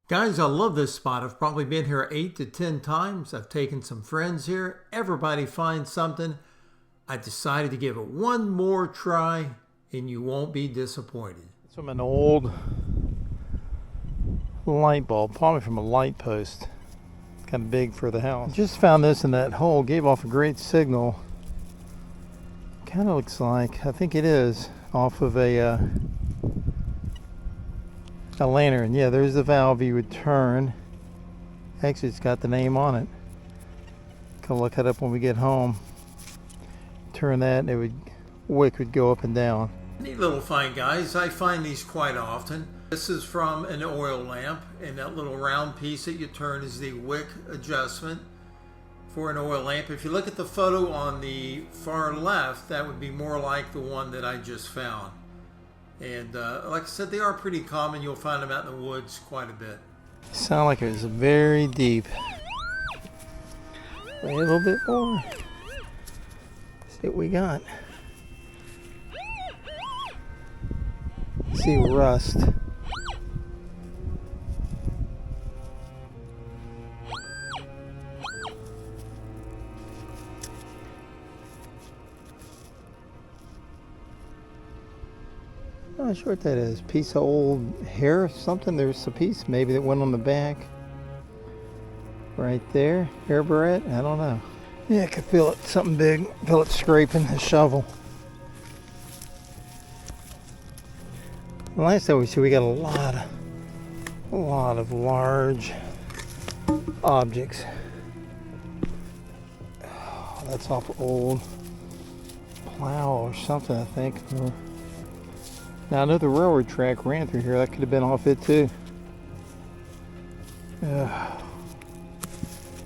Guys, I love this spot. I've probably been here 8 to 10 times. I've taken some friends here. Everybody finds something. I decided to give it one more try, and you won't be disappointed. It's from an old light bulb, probably from a light post. It's kind of big for the house. I just found this in that hole, gave off a great signal. Kind of looks like, I think it is, off of a lantern. Yeah, there's the valve you would turn. Actually, it's got the name on it. Can look it up when we get home. Turn that and wick would go up and down. Neat little find, guys. I find these quite often. This is from an oil lamp, and that little round piece that you turn is the wick adjustment for an oil lamp. If you look at the photo on the far left, that would be more like the one that I just found. And like I said, they are pretty common. You'll find them out in the woods quite a bit. Sound like it was very deep. Wait a little bit more. See what we got. See rust. I'm not sure what that is. Piece of old hair or something. There's a piece maybe that went on the back. Right there. Hair barrette? I don't know. Yeah, I could feel it. Something big. Feel it scraping the shovel. Last time we got a lot of large objects. Oh, that's off old plow or something, I think. Now I know the railroad track ran through here. That could have been off it too.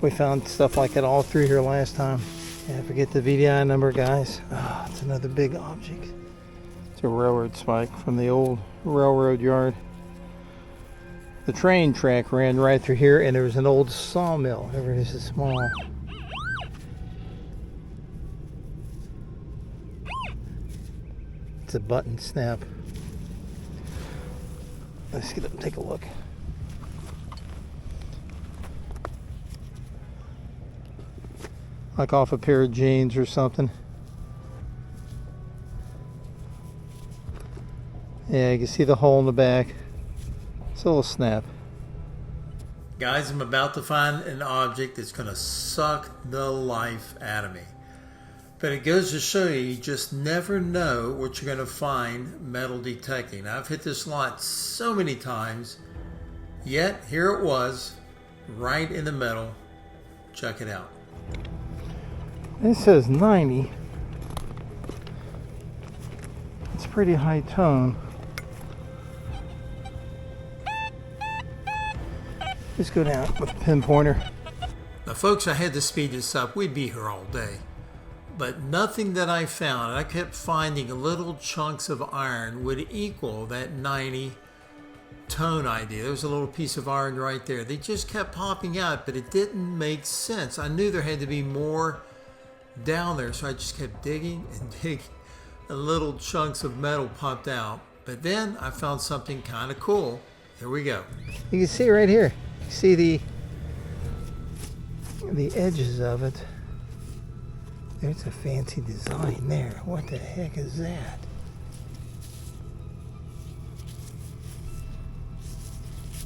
We found stuff like that all through here last time. Yeah, forget the VDI number, guys. Oh, it's another big object. It's a railroad spike from the old railroad yard. The train track ran right through here, and there was an old sawmill. Ever this is small. It's a button snap. Let's get up and take a look. Like off a pair of jeans or something. Yeah, you can see the hole in the back. It's a little snap. Guys, I'm about to find an object that's going to suck the life out of me. But it goes to show you just never know what you're going to find metal detecting. I've hit this lot so many times, yet here it was, right in the middle. Check it out. It says 90. It's pretty high tone. Let's go down with a pinpointer. Now folks, I had to speed this up. We'd be here all day. But nothing that I found, I kept finding little chunks of iron would equal that 90 tone idea. There was a little piece of iron right there. They just kept popping out, but it didn't make sense. I knew there had to be more down there, so I just kept digging and digging, and little chunks of metal popped out. But then I found something kind of cool. Here we go. You can see right here. You see the edges of it. There's a fancy design there. What the heck is that?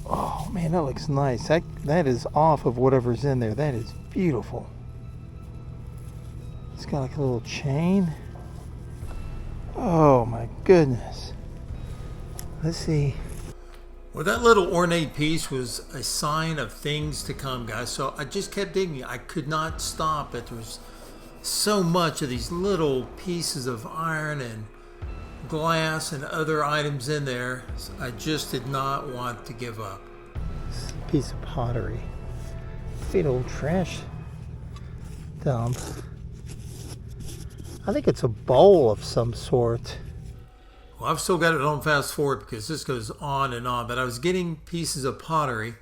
Oh man, that looks nice. That is off of whatever's in there. That is beautiful. It's got like a little chain. Oh my goodness. Let's see. Well, that little ornate piece was a sign of things to come, guys. So I just kept digging. I could not stop it. There was so much of these little pieces of iron and glass and other items in there. I just did not want to give up. This piece of pottery. See an old trash dump. I think it's a bowl of some sort. Well, I've still got it on fast forward because this goes on and on, but I was getting pieces of pottery,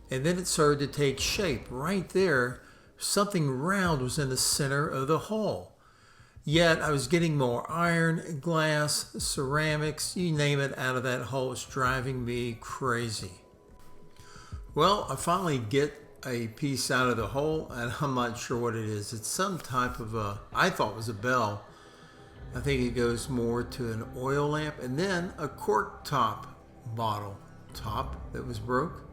and then it started to take shape. Right there, something round was in the center of the hole. Yet I was getting more iron, glass, ceramics, you name it, out of that hole. It's driving me crazy. Well, I finally get a piece out of the hole, and I'm not sure what it is. It's some type of I thought it was a bell. I think it goes more to an oil lamp, and then a cork top bottle top that was broke.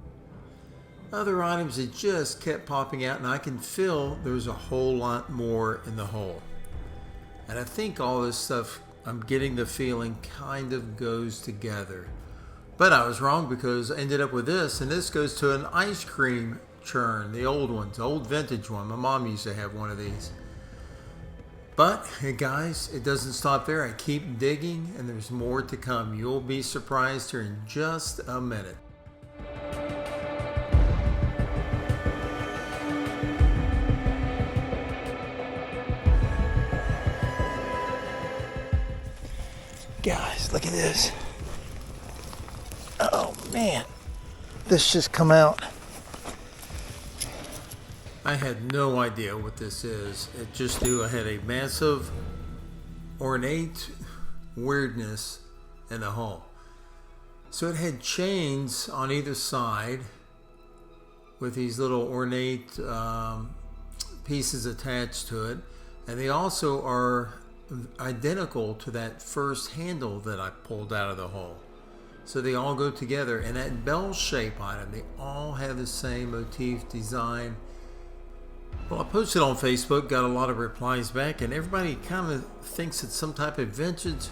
Other items that just kept popping out, and I can feel there's a whole lot more in the hole. And I think all this stuff, I'm getting the feeling, kind of goes together. But I was wrong, because I ended up with this, and this goes to an ice cream churn, the old ones, the old vintage one. My mom used to have one of these. But, hey guys, it doesn't stop there. I keep digging, and there's more to come. You'll be surprised here in just a minute. Guys, look at this. Oh man, this just come out. I had no idea what this is. It just knew I had a massive, ornate weirdness in the hole. So it had chains on either side with these little ornate pieces attached to it. And they also are identical to that first handle that I pulled out of the hole. So they all go together. And that bell shape on them, they all have the same motif design. Well, I posted on Facebook, got a lot of replies back, and everybody kind of thinks it's some type of vintage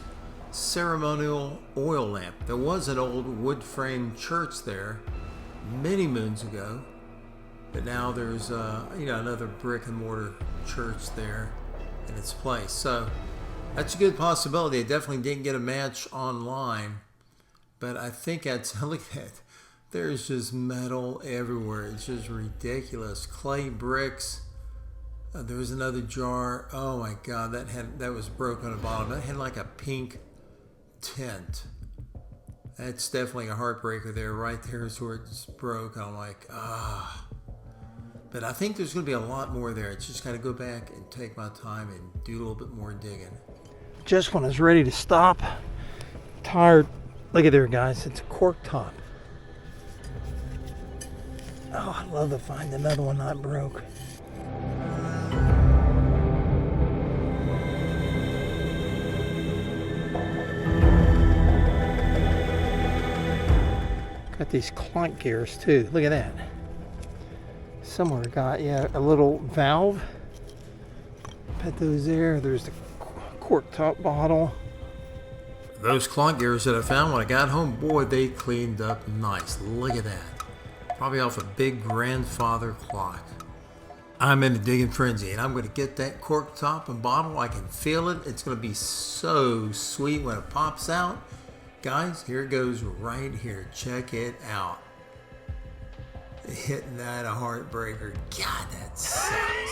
ceremonial oil lamp. There was an old wood frame church there many moons ago, but now there's another brick and mortar church there in its place. So that's a good possibility. I definitely didn't get a match online, but I think that's, look at that. There's just metal everywhere. It's just ridiculous. Clay bricks. There was another jar. Oh my God, that was broken on the bottom. That had like a pink tint. That's definitely a heartbreaker there. Right there is where it's broke. I'm like, ah. But I think there's going to be a lot more there. It's just got to go back and take my time and do a little bit more digging. Just when I was ready to stop, tired. Look at there, guys. It's a cork top. Oh, I love to find another one not broke. Got these clunk gears too. Look at that. Somewhere got, a little valve. Put those there. There's the cork top bottle. Those clunk gears that I found when I got home, boy, they cleaned up nice. Look at that. Probably off a big grandfather clock. I'm in a digging frenzy, and I'm going to get that cork top and bottle. I can feel it. It's going to be so sweet when it pops out. Guys, here it goes right here. Check it out. Hitting that a heartbreaker. God, that sucks.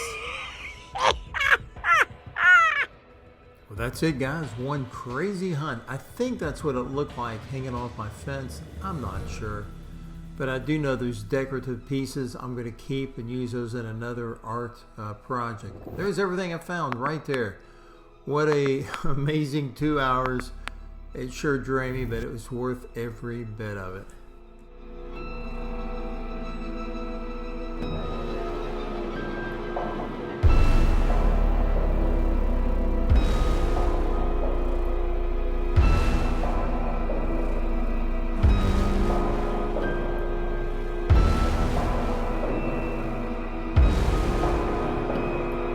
Well, that's it, guys. One crazy hunt. I think that's what it looked like hanging off my fence. I'm not sure. But I do know there's decorative pieces I'm going to keep and use those in another art project. There's everything I found right there. What a amazing 2 hours. It sure drained me, but it was worth every bit of it.